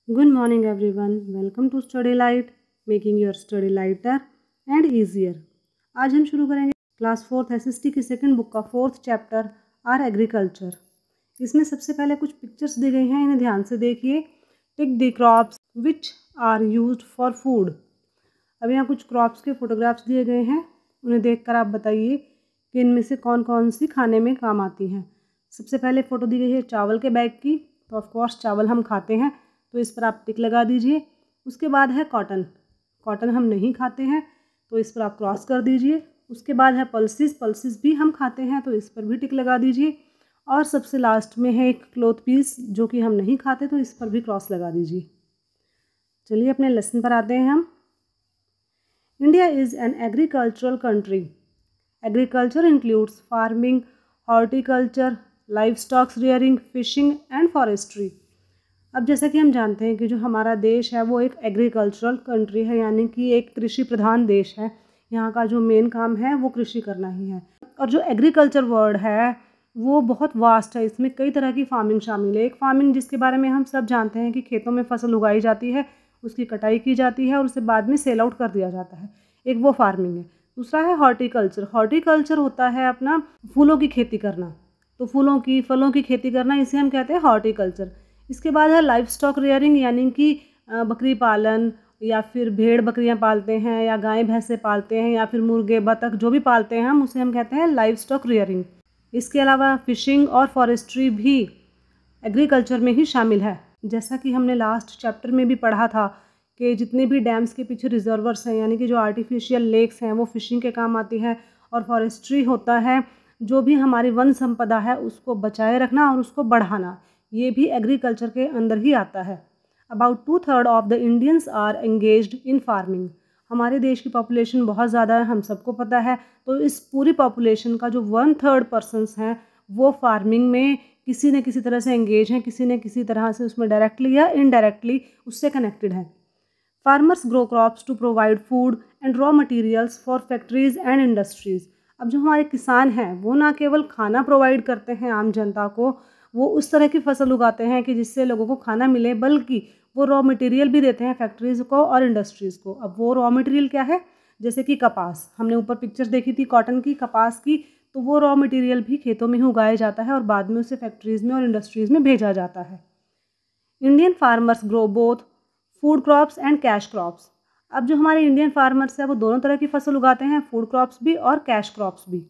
Good morning, everyone. Welcome to Study Light, making your study lighter and easier. आज हम शुरू करेंगे class fourth SST की second book का फोर्थ चैप्टर आर एग्रीकल्चर। इसमें सबसे पहले कुछ पिक्चर्स दी गई हैं, इन्हें ध्यान से देखिए। Tick the crops which are used for food. अब यहाँ कुछ क्रॉप्स के फोटोग्राफ्स दिए गए हैं, उन्हें देखकर आप बताइए कि इनमें से कौन कौन सी खाने में काम आती हैं। सबसे पहले फ़ोटो दी गई है चावल के बैग की, तो ऑफकोर्स चावल हम खाते हैं, तो इस पर आप टिक लगा दीजिए। उसके बाद है कॉटन, कॉटन हम नहीं खाते हैं, तो इस पर आप क्रॉस कर दीजिए। उसके बाद है पल्सिस, पल्सिस भी हम खाते हैं, तो इस पर भी टिक लगा दीजिए। और सबसे लास्ट में है एक क्लोथ पीस जो कि हम नहीं खाते, तो इस पर भी क्रॉस लगा दीजिए। चलिए अपने लेसन पर आते हैं हम। India is an agricultural country. Agriculture includes farming, horticulture, livestock rearing, fishing and forestry. अब जैसा कि हम जानते हैं कि जो हमारा देश है वो एक एग्रीकल्चरल कंट्री है, यानी कि एक कृषि प्रधान देश है। यहाँ का जो मेन काम है वो कृषि करना ही है। और जो एग्रीकल्चर वर्ड है वो बहुत वास्ट है, इसमें कई तरह की फार्मिंग शामिल है। एक फार्मिंग जिसके बारे में हम सब जानते हैं कि खेतों में फसल उगाई जाती है, उसकी कटाई की जाती है और उसे बाद में सेल आउट कर दिया जाता है, एक वो फार्मिंग है। दूसरा है हॉर्टिकल्चर। हॉर्टिकल्चर होता है अपना फूलों की खेती करना, तो फूलों की फलों की खेती करना, इसे हम कहते हैं हॉर्टिकल्चर। इसके बाद है लाइव स्टॉक रेयरिंग, यानी कि बकरी पालन, या फिर भेड़ बकरियां पालते हैं, या गाय भैंसे पालते हैं, या फिर मुर्गे बतख जो भी पालते हैं हम, उसे हम कहते हैं लाइव स्टॉक रेयरिंग। इसके अलावा फिशिंग और फॉरेस्ट्री भी एग्रीकल्चर में ही शामिल है। जैसा कि हमने लास्ट चैप्टर में भी पढ़ा था कि जितने भी डैम्स के पीछे रिजर्वर्स हैं, यानी कि जो आर्टिफिशियल लेक्स हैं, वो फिशिंग के काम आती है। और फॉरेस्ट्री होता है जो भी हमारी वन संपदा है उसको बचाए रखना और उसको बढ़ाना, ये भी एग्रीकल्चर के अंदर ही आता है। About 2/3 of the Indians are engaged in farming. हमारे देश की पॉपुलेशन बहुत ज़्यादा है, हम सबको पता है। तो इस पूरी पॉपुलेशन का जो 1/3 पर्सनस हैं वो फार्मिंग में किसी न किसी तरह से एंगेज हैं, किसी न किसी तरह से उसमें डायरेक्टली या इनडायरेक्टली उससे कनेक्टेड हैं। Farmers grow crops to provide food and raw materials for factories and industries. अब जो हमारे किसान हैं वो ना केवल खाना प्रोवाइड करते हैं आम जनता को, वो उस तरह की फसल उगाते हैं कि जिससे लोगों को खाना मिले, बल्कि वो रॉ मटेरियल भी देते हैं फैक्ट्रीज़ को और इंडस्ट्रीज़ को। अब वो रॉ मटेरियल क्या है? जैसे कि कपास, हमने ऊपर पिक्चर देखी थी कॉटन की, कपास की, तो वो रॉ मटेरियल भी खेतों में ही उगाया जाता है और बाद में उसे फैक्ट्रीज़ में और इंडस्ट्रीज़ में भेजा जाता है। Indian farmers grow both food crops and cash crops. अब जो हमारे इंडियन फार्मर्स हैं वो दोनों तरह की फसल उगाते हैं, फूड क्रॉप्स भी और कैश क्रॉप्स भी।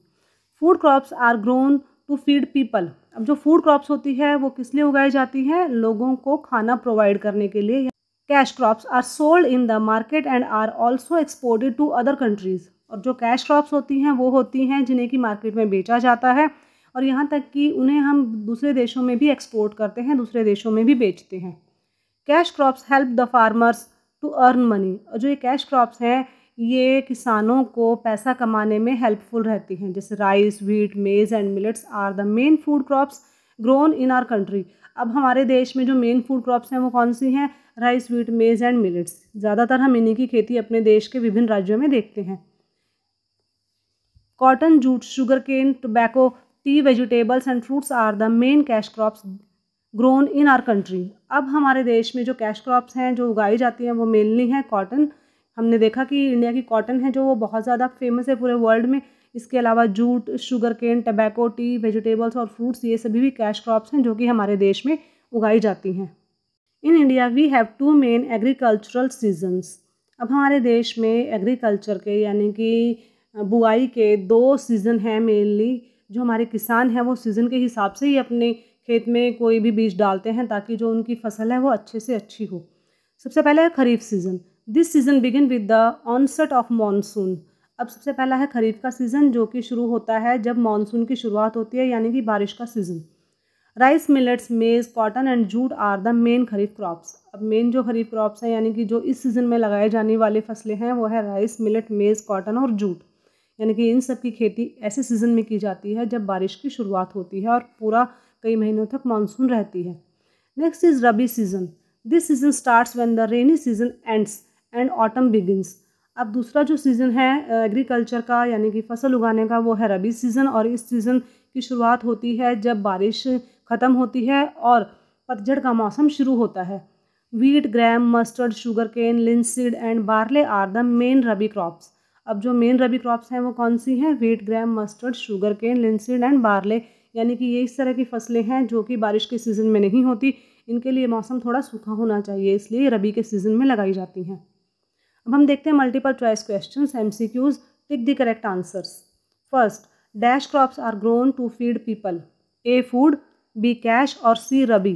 Food crops are grown to feed people. अब जो फूड क्रॉप्स होती है वो किस लिए उगाई जाती है? लोगों को खाना प्रोवाइड करने के लिए। Cash crops are sold in the market and are also exported to other countries. और जो कैश क्रॉप्स होती हैं वो होती हैं जिन्हें कि मार्केट में बेचा जाता है, और यहाँ तक कि उन्हें हम दूसरे देशों में भी एक्सपोर्ट करते हैं, दूसरे देशों में भी बेचते हैं। Cash crops help the farmers to earn money. और जो ये कैश क्रॉप्स हैं ये किसानों को पैसा कमाने में हेल्पफुल रहती हैं। जैसे rice, wheat, maize and millets are the main food crops grown in our country. अब हमारे देश में जो मेन फूड क्रॉप्स हैं वो कौन सी हैं? Rice, wheat, maize and millets. ज़्यादातर हम इन्हीं की खेती अपने देश के विभिन्न राज्यों में देखते हैं। Cotton, jute, sugar cane, tobacco, tea, vegetables and fruits are the main cash crops grown in our country. अब हमारे देश में जो कैश क्रॉप्स हैं जो उगाई जाती हैं वो मेनली हैं कॉटन। हमने देखा कि इंडिया की कॉटन है जो वो बहुत ज़्यादा फेमस है पूरे वर्ल्ड में। इसके अलावा jute, sugar cane, tobacco, tea, vegetables और फ्रूट्स, ये सभी भी कैश क्रॉप्स हैं जो कि हमारे देश में उगाई जाती हैं। In India we have 2 main agricultural seasons. अब हमारे देश में एग्रीकल्चर के यानी कि बुआई के 2 सीज़न हैं मेनली। जो हमारे किसान हैं वो सीज़न के हिसाब से ही अपने खेत में कोई भी बीज डालते हैं ताकि जो उनकी फसल है वो अच्छे से अच्छी हो। सबसे पहले है kharif season. This season begin with the onset of monsoon. अब सबसे पहला है खरीफ का सीज़न जो कि शुरू होता है जब मॉनसून की शुरुआत होती है, यानी कि बारिश का season. Rice, millets, maize, cotton and jute are the main kharif crops. अब मेन जो खरीफ क्रॉप्स हैं यानी कि जो इस सीज़न में लगाए जाने वाली फसलें हैं वो है राइस, मिलेट, मेज़, कॉटन और जूट। यानी कि इन सब की खेती ऐसे सीज़न में की जाती है जब बारिश की शुरुआत होती है और पूरा कई महीनों तक मानसून रहती है। Next is rabi season. This season starts when the rainy season ends and autumn begins. अब दूसरा जो सीज़न है एग्रीकल्चर का यानी कि फसल उगाने का वो है रबी सीज़न, और इस सीज़न की शुरुआत होती है जब बारिश ख़त्म होती है और पतझड़ का मौसम शुरू होता है। Wheat, gram, mustard, sugarcane, linseed and barley are the main rabi crops. अब जो मेन रबी क्रॉप्स हैं वो कौन सी हैं? Wheat, gram, mustard, sugarcane, linseed and barley, यानी कि ये इस तरह की फसलें हैं जो कि बारिश के सीज़न में नहीं होती। इनके लिए मौसम थोड़ा सूखा होना चाहिए, इसलिए रबी के सीज़न में लगाई जाती हैं। अब हम देखते हैं multiple choice questions, MCQs। Tick the correct answers. First, dash crops are grown to feed people? A, food, B, cash और C, rabi?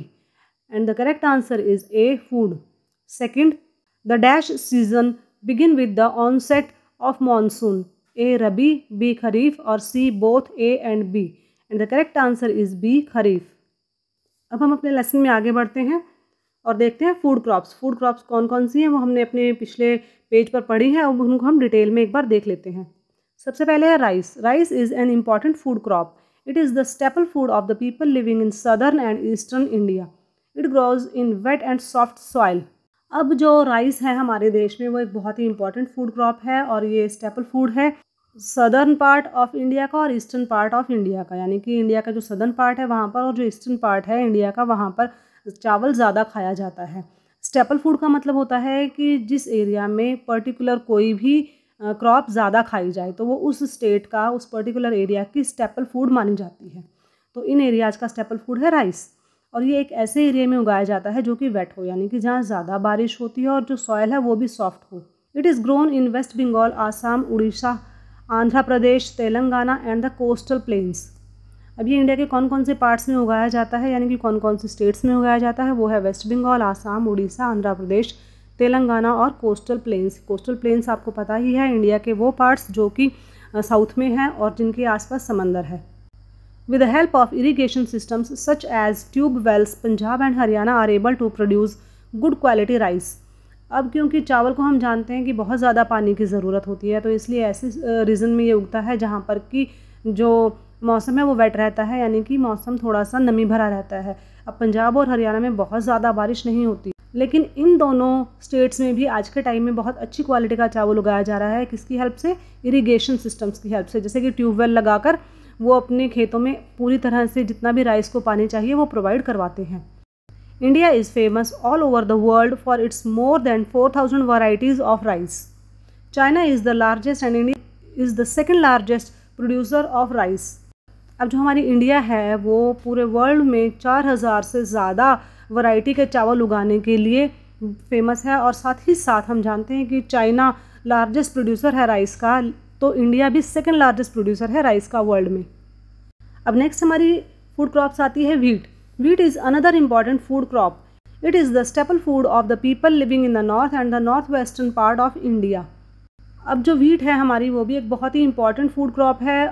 And the correct answer is A, food. Second, the dash season begin with the onset of monsoon? A, rabi, B, kharif और C, both A and B. And the correct answer is B, kharif. अब हम अपने lesson में आगे बढ़ते हैं और देखते हैं फूड क्रॉप्स। फूड क्रॉप्स कौन कौन सी हैं वो हमने अपने पिछले पेज पर पढ़ी हैं, अब उनको हम डिटेल में एक बार देख लेते हैं। सबसे पहले है rice. Rice is an important food crop. It is the staple food of the people living in southern and eastern India. It grows in wet and soft soil. अब जो राइस है हमारे देश में वो एक बहुत ही इंपॉर्टेंट फूड क्रॉप है और ये स्टेपल फूड है सदर्न पार्ट ऑफ इंडिया का और ईस्टर्न पार्ट ऑफ इंडिया का, यानी कि इंडिया का जो सदर्न पार्ट है वहाँ पर और जो ईस्टर्न पार्ट है इंडिया का वहाँ पर चावल ज़्यादा खाया जाता है। स्टेपल फूड का मतलब होता है कि जिस एरिया में पर्टिकुलर कोई भी क्रॉप ज़्यादा खाई जाए तो वो उस स्टेट का, उस पर्टिकुलर एरिया की स्टेपल फूड मानी जाती है। तो इन एरियाज़ का स्टेपल फूड है राइस और ये एक ऐसे एरिया में उगाया जाता है जो कि वेट हो, यानी कि जहाँ ज़्यादा बारिश होती है और जो सॉयल है वो भी सॉफ्ट हो। It is grown in West Bengal, Assam, Orissa, Andhra Pradesh, Telangana and the coastal plains. अब ये इंडिया के कौन कौन से पार्ट्स में उगाया जाता है, यानी कि कौन कौन से स्टेट्स में उगाया जाता है, वो है वेस्ट बंगाल, आसाम, उड़ीसा, आंध्र प्रदेश, तेलंगाना और कोस्टल प्लेन्स। कोस्टल प्लेन्स आपको पता ही है इंडिया के वो पार्ट्स जो कि साउथ में हैं और जिनके आसपास समंदर है। With the help of irrigation systems such as tube wells, Punjab and Haryana are able to produce good quality rice. अब क्योंकि चावल को हम जानते हैं कि बहुत ज़्यादा पानी की ज़रूरत होती है, तो इसलिए ऐसे रीजन में ये उगता है जहाँ पर कि जो मौसम है वो वेट रहता है, यानी कि मौसम थोड़ा सा नमी भरा रहता है। अब पंजाब और हरियाणा में बहुत ज़्यादा बारिश नहीं होती, लेकिन इन दोनों स्टेट्स में भी आज के टाइम में बहुत अच्छी क्वालिटी का चावल उगाया जा रहा है। किसकी हेल्प से? इरिगेशन सिस्टम्स की हेल्प से, जैसे कि ट्यूबवेल लगाकर वो अपने खेतों में पूरी तरह से जितना भी राइस को पानी चाहिए वो प्रोवाइड करवाते हैं। India is famous all over the world for it's more than 4000 varieties of rice. China is the largest and India is the second largest producer of rice. अब जो हमारी इंडिया है वो पूरे वर्ल्ड में 4000 से ज़्यादा वैरायटी के चावल उगाने के लिए फेमस है और साथ ही साथ हम जानते हैं कि चाइना लार्जेस्ट प्रोड्यूसर है राइस का, तो इंडिया भी सेकंड लार्जेस्ट प्रोड्यूसर है राइस का वर्ल्ड में। अब नेक्स्ट हमारी फूड क्रॉप्स आती है wheat. Wheat is another important food crop. It is the staple food of the people living in the north and the north western part of India. अब जो wheat है हमारी वो भी एक बहुत ही इंपॉर्टेंट फूड क्रॉप है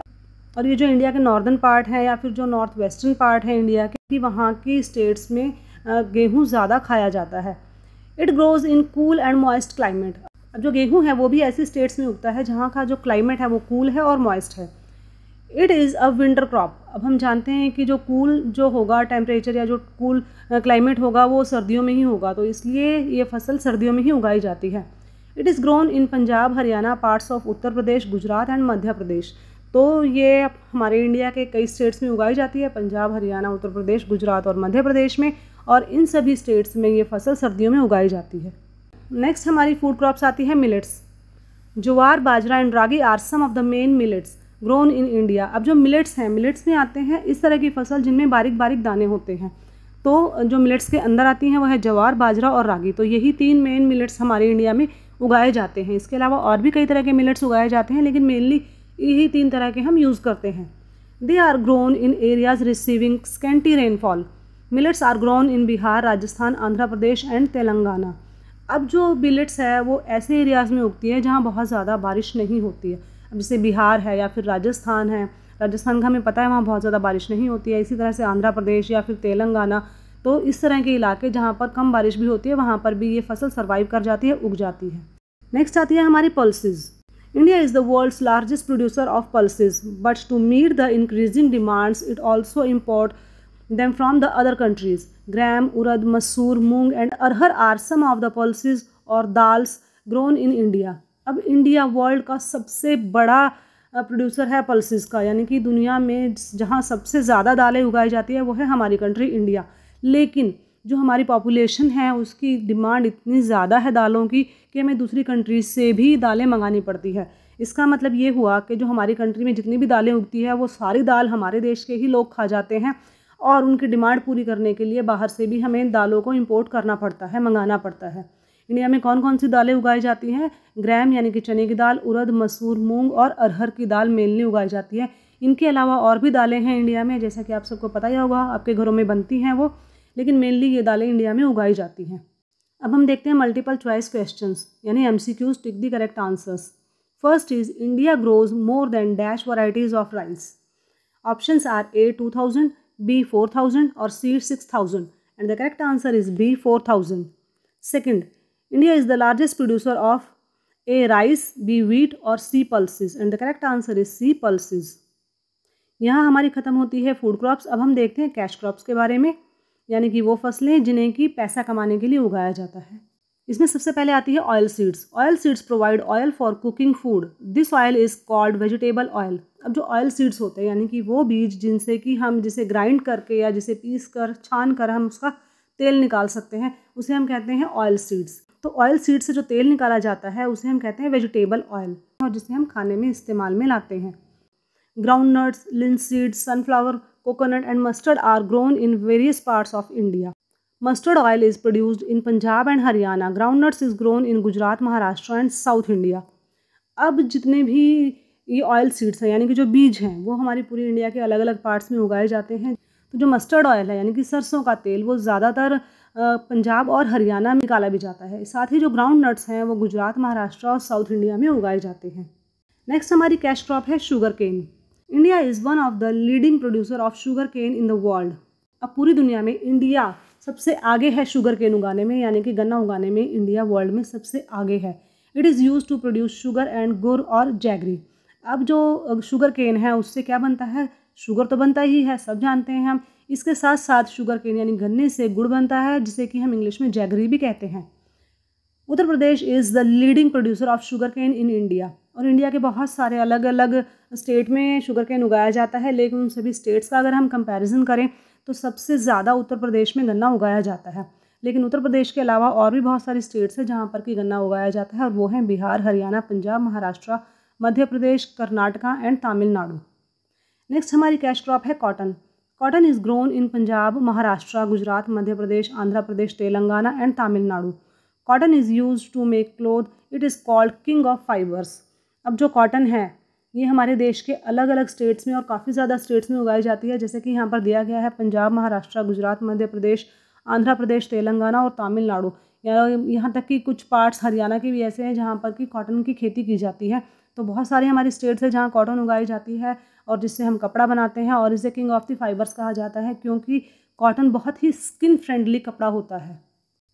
और ये जो इंडिया के नॉर्दर्न पार्ट है या फिर जो नॉर्थ वेस्टर्न पार्ट है इंडिया के, वहाँ की स्टेट्स में गेहूँ ज़्यादा खाया जाता है। It grows in cool and moist climate. अब जो गेहूँ है वो भी ऐसी स्टेट्स में उगता है जहाँ का जो क्लाइमेट है वो कूल है और मॉइस्ट है। It is a winter crop. अब हम जानते हैं कि जो कूल जो होगा टेम्परेचर या जो कूल क्लाइमेट होगा वो सर्दियों में ही होगा, तो इसलिए ये फसल सर्दियों में ही उगाई जाती है। It is grown in Punjab, Haryana, parts of Uttar Pradesh, Gujarat and Madhya Pradesh. तो ये हमारे इंडिया के कई स्टेट्स में उगाई जाती है, पंजाब, हरियाणा, उत्तर प्रदेश, गुजरात और मध्य प्रदेश में, और इन सभी स्टेट्स में ये फसल सर्दियों में उगाई जाती है। नेक्स्ट हमारी फूड क्रॉप्स आती है millets. Jowar, bajra and ragi are some of the main millets grown in India. अब जो मिलेट्स हैं, मिलेट्स में आते हैं इस तरह की फसल जिनमें बारीक बारीक दाने होते हैं, तो जो मिलेट्स के अंदर आती हैं वो है ज्वार, बाजरा और रागी। तो यही तीन मेन मिलेट्स हमारे इंडिया में उगाए जाते हैं। इसके अलावा और भी कई तरह के मिलेट्स उगाए जाते हैं, लेकिन मेनली यही तीन तरह के हम यूज़ करते हैं। They are grown in areas receiving scanty rainfall. Millets are grown in Bihar, Rajasthan, Andhra Pradesh and Telangana. अब जो मिलेट्स है वो ऐसे एरियाज़ में उगती है जहाँ बहुत ज़्यादा बारिश नहीं होती है। अब जैसे बिहार है या फिर राजस्थान है, राजस्थान का हमें पता है वहाँ बहुत ज़्यादा बारिश नहीं होती है। इसी तरह से आंध्र प्रदेश या फिर तेलंगाना, तो इस तरह के इलाके जहाँ पर कम बारिश भी होती है वहाँ पर भी ये फसल सर्वाइव कर जाती है, उग जाती है। नेक्स्ट आती है हमारी pulses. India is the world's largest producer of pulses, but to meet the increasing demands, it also import them from the other countries. Gram, urad, masoor, moong and arhar are some of the pulses or dals grown in India. अब India world का सबसे बड़ा producer है pulses का, यानी कि दुनिया में जहाँ सबसे ज़्यादा दालें उगाई जाती है वो है हमारी कंट्री इंडिया। लेकिन जो हमारी पॉपुलेशन है उसकी डिमांड इतनी ज़्यादा है दालों की कि हमें दूसरी कंट्रीज से भी दालें मंगानी पड़ती है। इसका मतलब ये हुआ कि जो हमारी कंट्री में जितनी भी दालें उगती है वो सारी दाल हमारे देश के ही लोग खा जाते हैं, और उनकी डिमांड पूरी करने के लिए बाहर से भी हमें दालों को इंपोर्ट करना पड़ता है, मंगाना पड़ता है। इंडिया में कौन कौन सी दालें उगाई जाती हैं? ग्राम यानी कि चने की दाल, उड़द, मसूर, मूंग और अरहर की दाल मेनली उगाई जाती है। इनके अलावा और भी दालें हैं इंडिया में, जैसा कि आप सबको पता ही होगा, आपके घरों में बनती हैं वो, लेकिन मेनली ये दालें इंडिया में उगाई जाती हैं। अब हम देखते हैं मल्टीपल चॉइस क्वेश्चंस यानी MCQs, tick the correct answers. First is India grows more than dash varieties of rice. Options are A 2000, B 4000 और C 6000 and the correct answer is B 4000. Second, India is the largest producer of A rice, B wheat और C pulses and the correct answer is C pulses. यहाँ हमारी ख़त्म होती है food crops. अब हम देखते हैं कैश क्रॉप्स के बारे में, यानी कि वो फसलें जिन्हें कि पैसा कमाने के लिए उगाया जाता है। इसमें सबसे पहले आती है oil seeds. Oil seeds provide oil for cooking food. This oil is called vegetable oil. अब जो ऑयल सीड्स होते हैं यानी कि वो बीज जिनसे कि हम जिसे ग्राइंड करके या जिसे पीस कर छान कर हम उसका तेल निकाल सकते हैं, उसे हम कहते हैं ऑयल सीड्स। तो ऑयल सीड से जो तेल निकाला जाता है उसे हम कहते हैं वेजिटेबल ऑयल, और जिसे हम खाने में इस्तेमाल में लाते हैं। Ground nuts, linseeds, sunflower, coconut and mustard are grown in various parts of India. Mustard oil is produced in Punjab and Haryana. Groundnuts is grown in Gujarat, Maharashtra and South India. अब जितने भी ये oil seeds हैं यानी कि जो बीज हैं वो हमारी पूरी इंडिया के अलग अलग पार्ट्स में उगाए जाते हैं। तो जो मस्टर्ड ऑयल है यानी कि सरसों का तेल वो ज़्यादातर पंजाब और हरियाणा में निकाला भी जाता है। साथ ही जो ग्राउंड नट्स हैं वो गुजरात, महाराष्ट्र और साउथ इंडिया में उगाए जाते हैं। नेक्स्ट हमारी कैश क्रॉप है sugar cane. India is one of the leading producer of sugar cane in the world. अब पूरी दुनिया में इंडिया सबसे आगे है शुगर केन उगाने में, यानी कि गन्ना उगाने में इंडिया वर्ल्ड में सबसे आगे है। It is use to produce sugar and gur और जैगरी। अब जो शुगर केन है उससे क्या बनता है? शुगर तो बनता ही है, सब जानते हैं हम। इसके साथ साथ शुगर केन यानी गन्ने से गुड़ बनता है, जिसे कि हम इंग्लिश में जैगरी भी कहते हैं। Uttar Pradesh is the leading producer of sugar cane in India. और इंडिया के बहुत सारे अलग अलग स्टेट में शुगर केन उगाया जाता है, लेकिन उन सभी स्टेट्स का अगर हम कंपैरिजन करें तो सबसे ज़्यादा उत्तर प्रदेश में गन्ना उगाया जाता है। लेकिन उत्तर प्रदेश के अलावा और भी बहुत सारी स्टेट्स हैं जहाँ पर कि गन्ना उगाया जाता है, और वो हैं बिहार, हरियाणा, पंजाब, महाराष्ट्र, मध्य प्रदेश, कर्नाटका एंड तमिलनाडु। नेक्स्ट हमारी कैश क्रॉप है cotton. Cotton is grown in Punjab, Maharashtra, Gujarat, Madhya Pradesh, Andhra Pradesh, Telangana and Tamil Nadu. Cotton is use to make cloth. It is called king of fibres. अब जो कॉटन है ये हमारे देश के अलग अलग स्टेट्स में और काफ़ी ज़्यादा स्टेट्स में उगाई जाती है, जैसे कि यहाँ पर दिया गया है पंजाब, महाराष्ट्र, गुजरात, मध्य प्रदेश, आंध्र प्रदेश, तेलंगाना और तमिलनाडु। यहाँ तक कि कुछ पार्ट्स हरियाणा के भी ऐसे हैं जहाँ पर कि कॉटन की खेती की जाती है। तो बहुत सारी हमारी स्टेट्स हैं जहाँ कॉटन उगाई जाती है और जिससे हम कपड़ा बनाते हैं, और इसे किंग ऑफ द फाइबर्स कहा जाता है क्योंकि कॉटन बहुत ही स्किन फ्रेंडली कपड़ा होता है।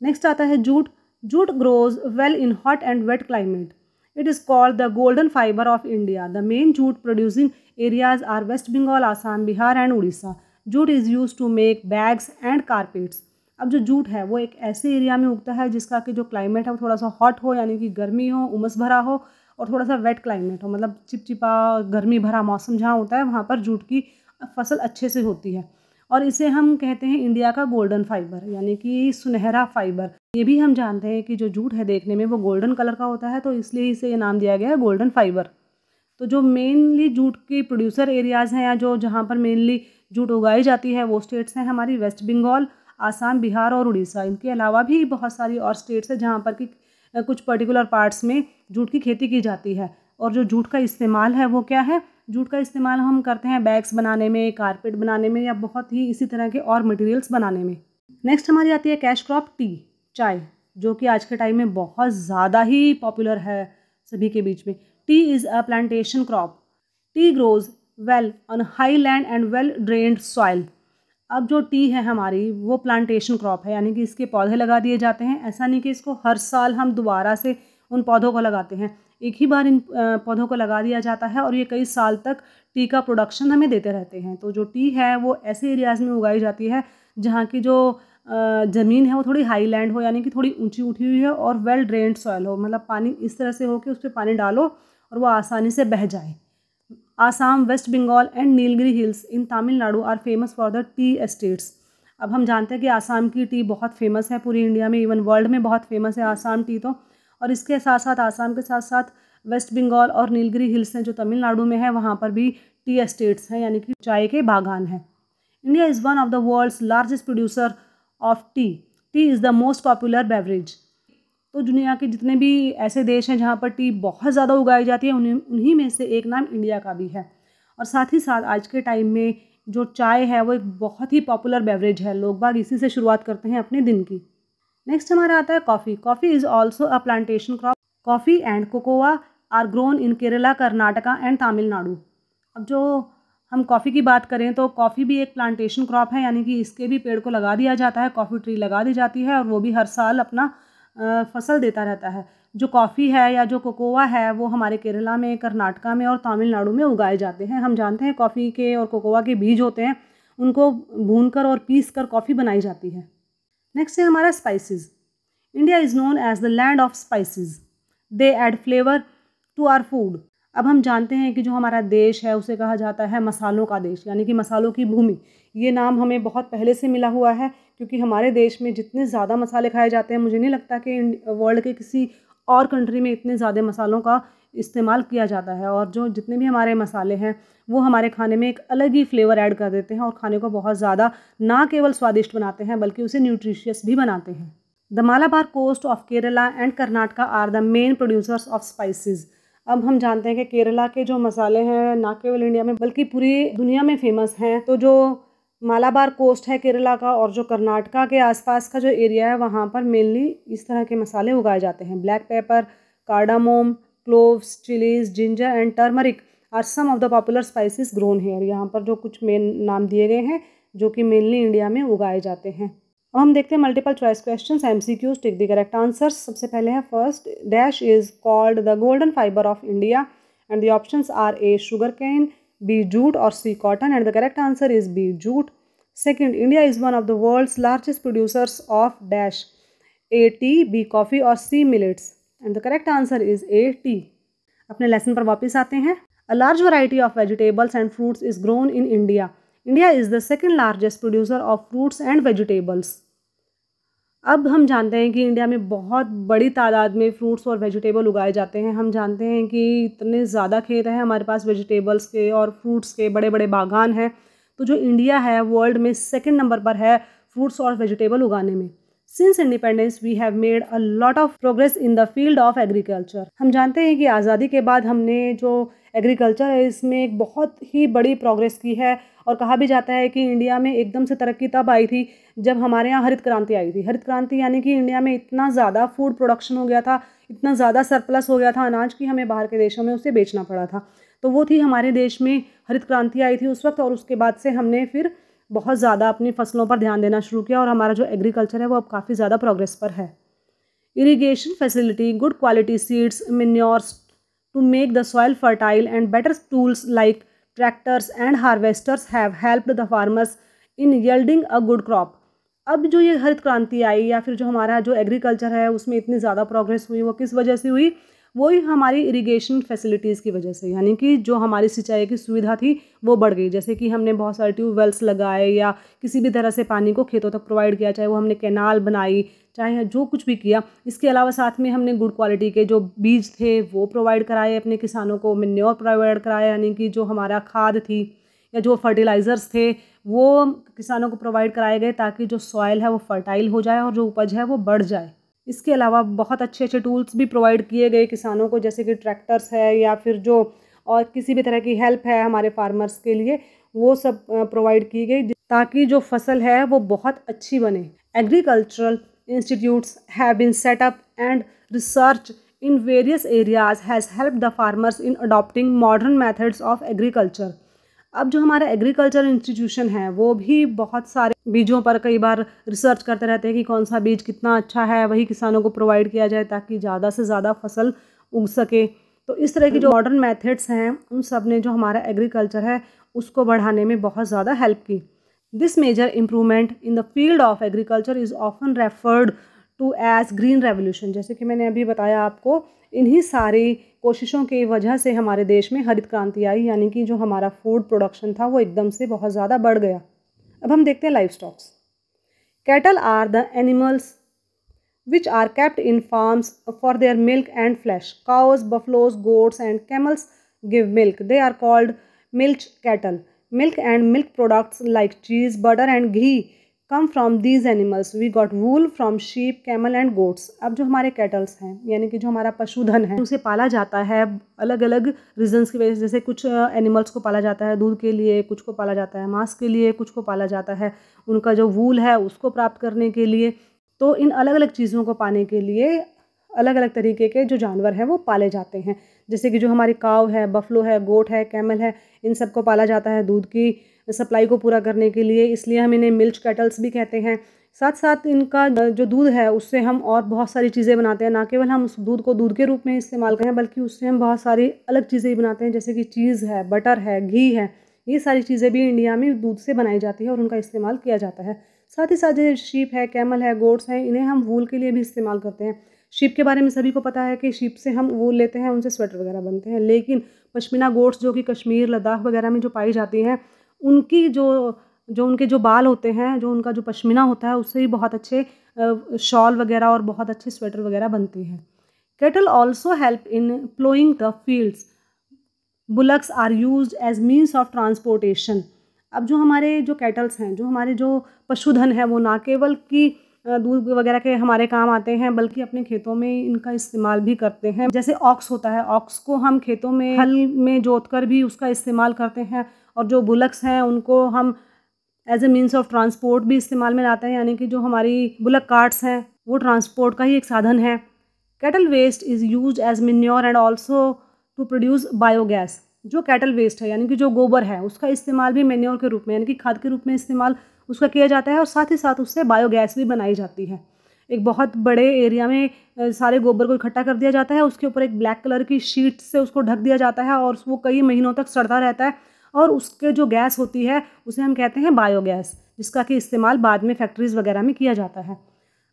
नेक्स्ट आता है jute. Jute grows well in hot and wet climate. It is called the golden fiber of India. The main jute producing areas are West Bengal, Assam, Bihar and Odisha. Jute is used to make bags and carpets. अब जो jute है वो एक ऐसे area में उगता है जिसका कि जो क्लाइमेट है वो थोड़ा सा हॉट हो, यानी कि गर्मी हो, उमस भरा हो, और थोड़ा सा वेट क्लाइमेट हो, मतलब चिपचिपा गर्मी भरा मौसम जहाँ होता है वहाँ पर जूट की फसल अच्छे से होती है। और इसे हम कहते हैं इंडिया का गोल्डन फाइबर, यानी कि सुनहरा फाइबर। ये भी हम जानते हैं कि जो जूट है देखने में वो गोल्डन कलर का होता है, तो इसलिए इसे ये नाम दिया गया है गोल्डन फाइबर। तो जो मेनली जूट की प्रोड्यूसर एरियाज़ हैं या जो जहाँ पर मेनली जूट उगाई जाती है वो स्टेट्स हैं हमारी वेस्ट बंगाल, आसाम, बिहार और उड़ीसा। इनके अलावा भी बहुत सारी और स्टेट्स हैं जहाँ पर कि कुछ पर्टिकुलर पार्ट्स में जूट की खेती की जाती है। और जो जूट का इस्तेमाल है वो क्या है? जूट का इस्तेमाल हम करते हैं बैग्स बनाने में, कारपेट बनाने में, या बहुत ही इसी तरह के और मटेरियल्स बनाने में। नेक्स्ट हमारी आती है कैश क्रॉप टी, चाय, जो कि आज के टाइम में बहुत ज़्यादा ही पॉपुलर है सभी के बीच में। T is a plantation crop. T grows well on high land and well drained soil. अब जो टी है हमारी वो प्लांटेशन क्रॉप है, यानी कि इसके पौधे लगा दिए जाते हैं। ऐसा नहीं कि इसको हर साल हम दोबारा से उन पौधों को लगाते हैं, एक ही बार इन पौधों को लगा दिया जाता है और ये कई साल तक टी का प्रोडक्शन हमें देते रहते हैं। तो जो टी है वो ऐसे एरियाज़ में उगाई जाती है जहाँ की जो ज़मीन है वो थोड़ी हाई लैंड हो, यानी कि थोड़ी ऊंची उठी हुई है, और वेल ड्रेन्ड सॉइल हो, मतलब पानी इस तरह से हो कि उस पर पानी डालो और वो आसानी से बह जाए। Assam, West Bengal and Nilgiri hills in Tamil Nadu are famous for the tea estates. अब हम जानते हैं कि आसाम की टी बहुत फेमस है पूरी इंडिया में, इवन वर्ल्ड में बहुत फेमस है आसाम टी तो। और इसके साथ साथ आसाम के साथ साथ वेस्ट बंगाल और नीलगिरी हिल्स हैं जो तमिलनाडु में है, वहाँ पर भी टी एस्टेट्स हैं यानी कि चाय के बागान हैं। India is one of the world's largest producer of tea. Tea is the most popular beverage. तो दुनिया के जितने भी ऐसे देश हैं जहाँ पर टी बहुत ज़्यादा उगाई जाती है उन्हीं में से एक नाम इंडिया का भी है। और साथ ही साथ आज के टाइम में जो चाय है वो एक बहुत ही पॉपुलर बेवरेज है, लोग बाग इसी से शुरुआत करते हैं अपने दिन की। नेक्स्ट हमारा आता है coffee. Coffee is also a plantation crop. Coffee and cocoa are grown in Kerala, Karnataka and Tamil Nadu. अब जो हम कॉफ़ी की बात करें तो कॉफ़ी भी एक प्लांटेशन क्रॉप है, यानी कि इसके भी पेड़ को लगा दिया जाता है, कॉफ़ी ट्री लगा दी जाती है और वो भी हर साल अपना फसल देता रहता है। जो कॉफ़ी है या जो कोकोआ है वो हमारे केरला में, कर्नाटका में और तमिलनाडु में उगाए जाते हैं। हम जानते हैं कॉफ़ी के और कोकोआ के बीज होते हैं, उनको भूनकर और पीस कर कॉफ़ी बनाई जाती है। नेक्स्ट है हमारा spices. India is known as the land of spices. They add flavour to our food. अब हम जानते हैं कि जो हमारा देश है उसे कहा जाता है मसालों का देश, यानी कि मसालों की भूमि। ये नाम हमें बहुत पहले से मिला हुआ है, क्योंकि हमारे देश में जितने ज़्यादा मसाले खाए जाते हैं, मुझे नहीं लगता कि वर्ल्ड के किसी और कंट्री में इतने ज़्यादा मसालों का इस्तेमाल किया जाता है। और जो जितने भी हमारे मसाले हैं वो हमारे खाने में एक अलग ही फ्लेवर ऐड कर देते हैं और खाने को बहुत ज़्यादा ना केवल स्वादिष्ट बनाते हैं बल्कि उसे न्यूट्रिशियस भी बनाते हैं। The Malabar coast of Kerala and Karnataka are the main producers of spices. अब हम जानते हैं कि केरला के जो मसाले हैं ना केवल इंडिया में बल्कि पूरी दुनिया में फेमस हैं। तो जो मालाबार कोस्ट है केरला का और जो कर्नाटका के आसपास का जो एरिया है वहाँ पर मेनली इस तरह के मसाले उगाए जाते हैं। Black pepper, cardamom, cloves, chillies, ginger and turmeric are some of the popular spices grown here. यहाँ पर जो कुछ मेन नाम दिए गए हैं जो कि मेनली इंडिया में उगाए जाते हैं। अब हम देखते हैं multiple choice questions, MCQs, tick the correct answers. सबसे पहले है first, dash is called the golden fibre of India and the options are A sugar cane, B jute और C cotton and the correct answer is B jute. Second, India is one of the world's largest producers of dash, A tea, B coffee और C millets and the correct answer is A tea. अपने lesson पर वापस आते हैं। A large variety of vegetables and fruits is grown in India. India is the second largest producer of fruits and vegetables. अब हम जानते हैं कि इंडिया में बहुत बड़ी तादाद में फ्रूट्स और वेजिटेबल उगाए जाते हैं। हम जानते हैं कि इतने ज़्यादा खेत हैं हमारे पास वेजिटेबल्स के और फ्रूट्स के, बड़े बड़े बागान हैं। तो जो इंडिया है वर्ल्ड में सेकंड नंबर पर है फ्रूट्स और वेजिटेबल उगाने में। Since independence we have made a lot of progress in the field of agriculture. हम जानते हैं कि आज़ादी के बाद हमने जो एग्रीकल्चर है इसमें एक बहुत ही बड़ी प्रोग्रेस की है और कहा भी जाता है कि इंडिया में एकदम से तरक्की तब आई थी जब हमारे यहाँ हरित क्रांति आई थी। हरित क्रांति यानी कि इंडिया में इतना ज़्यादा फूड प्रोडक्शन हो गया था, इतना ज़्यादा सरप्लस हो गया था अनाज की, हमें बाहर के देशों में उसे बेचना पड़ा था। तो वो थी हमारे देश में हरित क्रांति आई थी उस वक्त, और उसके बाद से हमने फिर बहुत ज़्यादा अपनी फसलों पर ध्यान देना शुरू किया और हमारा जो एग्रीकल्चर है वो अब काफ़ी ज़्यादा प्रोग्रेस पर है। Irrigation facility, good quality seeds, manures to make the soil fertile and better tools like tractors and harvesters have helped the farmers in yielding a good crop। अब जो ये हरित क्रांति आई या फिर जो हमारा जो एग्रीकल्चर है उसमें इतनी ज़्यादा प्रोग्रेस हुई, वो किस वजह से हुई? वही हमारी इरिगेशन फैसिलिटीज़ की वजह से, यानी कि जो हमारी सिंचाई की सुविधा थी वो बढ़ गई। जैसे कि हमने बहुत सारे ट्यूबवेल्स लगाए या किसी भी तरह से पानी को खेतों तक प्रोवाइड किया, चाहे वो हमने कैनाल बनाई, चाहे जो कुछ भी किया। इसके अलावा साथ में हमने गुड क्वालिटी के जो बीज थे वो प्रोवाइड कराए अपने किसानों को, मैन्योर प्रोवाइड कराया, यानी कि जो हमारा खाद थी या जो फर्टिलाइज़र्स थे वो किसानों को प्रोवाइड कराए गए ताकि जो सॉइल है वो फर्टाइल हो जाए और जो उपज है वो बढ़ जाए। इसके अलावा बहुत अच्छे अच्छे टूल्स भी प्रोवाइड किए गए किसानों को, जैसे कि ट्रैक्टर्स है या फिर जो और किसी भी तरह की हेल्प है हमारे फार्मर्स के लिए, वो सब प्रोवाइड की गई ताकि जो फसल है वो बहुत अच्छी बने। Agricultural institutes have been set up and research in various areas has help the farmers in adopting modern methods of agriculture. अब जो हमारा एग्रीकल्चर इंस्टीट्यूशन है वो भी बहुत सारे बीजों पर कई बार रिसर्च करते रहते हैं कि कौन सा बीज कितना अच्छा है, वही किसानों को प्रोवाइड किया जाए ताकि ज़्यादा से ज़्यादा फसल उग सके। तो इस तरह की जो मॉडर्न मेथड्स हैं उन सब ने जो हमारा एग्रीकल्चर है उसको बढ़ाने में बहुत ज़्यादा हेल्प की। This major improvement in the field of agriculture is often referred to as green revolution. जैसे कि मैंने अभी बताया आपको, इन्हीं सारी कोशिशों की वजह से हमारे देश में हरित क्रांति आई, यानी कि जो हमारा फूड प्रोडक्शन था वो एकदम से बहुत ज़्यादा बढ़ गया। अब हम देखते हैं life stocks. Cattle are the animals which are kept in farms for their milk and flesh. Cows, buffaloes, goats, and camels give milk. They are called milch cattle. Milk and milk products like cheese, butter, and ghee come from these animals. We got wool from sheep, camel, and goats. अब जो हमारे kettles हैं यानी कि जो हमारा पशुधन है उसे पाला जाता है अलग अलग रीजंस की वजह से। जैसे कुछ एनिमल्स को पाला जाता है दूध के लिए, कुछ को पाला जाता है मांस के लिए, कुछ को पाला जाता है उनका जो वूल है उसको प्राप्त करने के लिए। तो इन अलग अलग चीज़ों को पाने के लिए अलग अलग तरीके के जो जानवर हैं वो पाले जाते हैं। जैसे कि जो हमारी काव है, बफलो है, गोट है, कैमल है, इन सब को पाला जाता है दूध की सप्लाई को पूरा करने के लिए, इसलिए हम इन्हें मिल्च कैटल्स भी कहते हैं। साथ साथ इनका जो दूध है उससे हम और बहुत सारी चीज़ें बनाते हैं। ना केवल हम उस दूध को दूध के रूप में इस्तेमाल करते हैं बल्कि उससे हम बहुत सारी अलग चीज़ें भी बनाते हैं, जैसे कि चीज़ है, बटर है, घी है। ये सारी चीज़ें भी इंडिया में दूध से बनाई जाती है और उनका इस्तेमाल किया जाता है। साथ ही साथ जैसे शीप है, कैमल है, गोट्स हैं, इन्हें हम वूल के लिए भी इस्तेमाल करते हैं। शीप के बारे में सभी को पता है कि शीप से हम वूल लेते हैं, उनसे स्वेटर वगैरह बनते हैं। लेकिन पश्मीना गोट्स जो कि कश्मीर, लद्दाख वगैरह में जो पाई जाती हैं, उनकी उनके जो बाल होते हैं, जो उनका जो पश्मीना होता है, उससे ही बहुत अच्छे शॉल वगैरह और बहुत अच्छे स्वेटर वगैरह बनते हैं। Cattle also help in ploughing the fields. Bullocks are used as means of transportation. अब जो हमारे जो कैटल्स हैं, जो हमारे जो पशुधन है, वो ना केवल कि दूध वगैरह के हमारे काम आते हैं बल्कि अपने खेतों में इनका इस्तेमाल भी करते हैं। जैसे ऑक्स होता है, ऑक्स को हम खेतों में हल में जोतकर भी उसका इस्तेमाल करते हैं। और जो बुलक्स हैं उनको हम as a means of transport भी इस्तेमाल में लाते हैं, यानी कि जो हमारी बुलक कार्ट्स हैं वो ट्रांसपोर्ट का ही एक साधन है। Cattle waste is use as manure and also to produce biogas. जो कैटल वेस्ट है यानी कि जो गोबर है उसका इस्तेमाल भी मेन्योर के रूप में यानी कि खाद के रूप में इस्तेमाल उसका किया जाता है और साथ ही साथ उससे बायोगैस भी बनाई जाती है। एक बहुत बड़े एरिया में सारे गोबर को इकट्ठा कर दिया जाता है, उसके ऊपर एक ब्लैक कलर की शीट से उसको ढक दिया जाता है और वो कई महीनों तक सड़ता रहता है और उसके जो गैस होती है उसे हम कहते हैं बायोगैस, जिसका कि इस्तेमाल बाद में फैक्ट्रीज वगैरह में किया जाता है।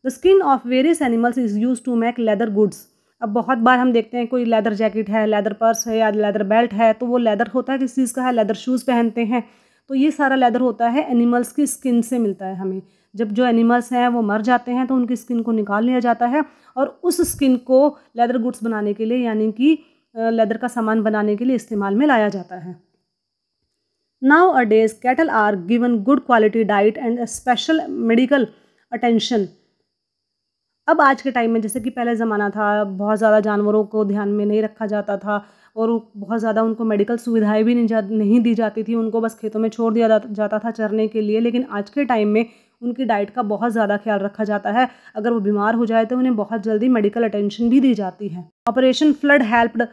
The skin of various animals is use to make leather goods. अब बहुत बार हम देखते हैं कोई लेदर जैकेट है, लेदर पर्स है या लेदर बेल्ट है, तो वो लेदर होता है किस चीज़ का है, लेदर शूज़ पहनते हैं। तो ये सारा लेदर होता है एनिमल्स की स्किन से मिलता है हमें। जब जो एनिमल्स हैं वो मर जाते हैं तो उनकी स्किन को निकाल लिया जाता है और उस स्किन को लेदर गुड्स बनाने के लिए यानी कि लेदर का सामान बनाने के लिए इस्तेमाल में लाया जाता है। Nowadays, cattle are given good quality diet and a special medical attention. अब आज के टाइम में जैसे कि पहले ज़माना था, बहुत ज़्यादा जानवरों को ध्यान में नहीं रखा जाता था और बहुत ज़्यादा उनको मेडिकल सुविधाएं भी नहीं दी जाती थी, उनको बस खेतों में छोड़ दिया जाता था चरने के लिए। लेकिन आज के टाइम में उनकी डाइट का बहुत ज़्यादा ख्याल रखा जाता है। अगर वो बीमार हो जाए तो उन्हें बहुत जल्दी मेडिकल अटेंशन भी दी जाती है। Operation flood helped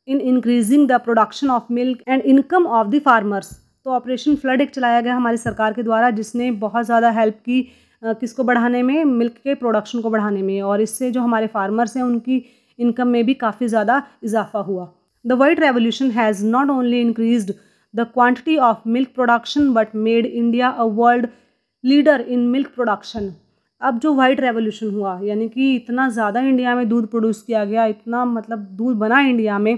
in increasing the production of milk and income of the farmers. तो ऑपरेशन फ्लड एक चलाया गया हमारी सरकार के द्वारा, जिसने बहुत ज़्यादा हेल्प की किसको बढ़ाने में, मिल्क के प्रोडक्शन को बढ़ाने में, और इससे जो हमारे फार्मर्स हैं उनकी इनकम में भी काफ़ी ज़्यादा इजाफा हुआ। The white revolution has not only increased the quantity of milk production but made India a world leader in milk production. अब जो वाइट रेवोल्यूशन हुआ यानी कि इतना ज़्यादा इंडिया में दूध प्रोड्यूस किया गया, इतना मतलब दूध बना इंडिया में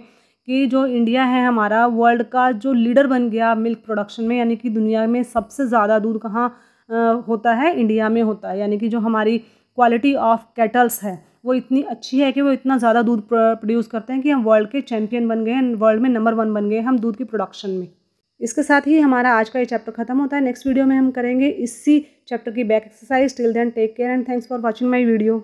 कि जो इंडिया है हमारा वर्ल्ड का जो लीडर बन गया मिल्क प्रोडक्शन में। यानी कि दुनिया में सबसे ज़्यादा दूध कहाँ होता है, इंडिया में होता है। यानी कि जो हमारी क्वालिटी ऑफ कैटल्स है वो इतनी अच्छी है कि वो इतना ज़्यादा दूध प्रोड्यूस करते हैं कि हम वर्ल्ड के चैम्पियन बन गए हैं, वर्ल्ड में नंबर 1 बन गए हम दूध की प्रोडक्शन में। इसके साथ ही हमारा आज का ये चैप्टर खत्म होता है। नेक्स्ट वीडियो में हम करेंगे इसी चैप्टर की back exercise. Till then take care and thanks for watching my video.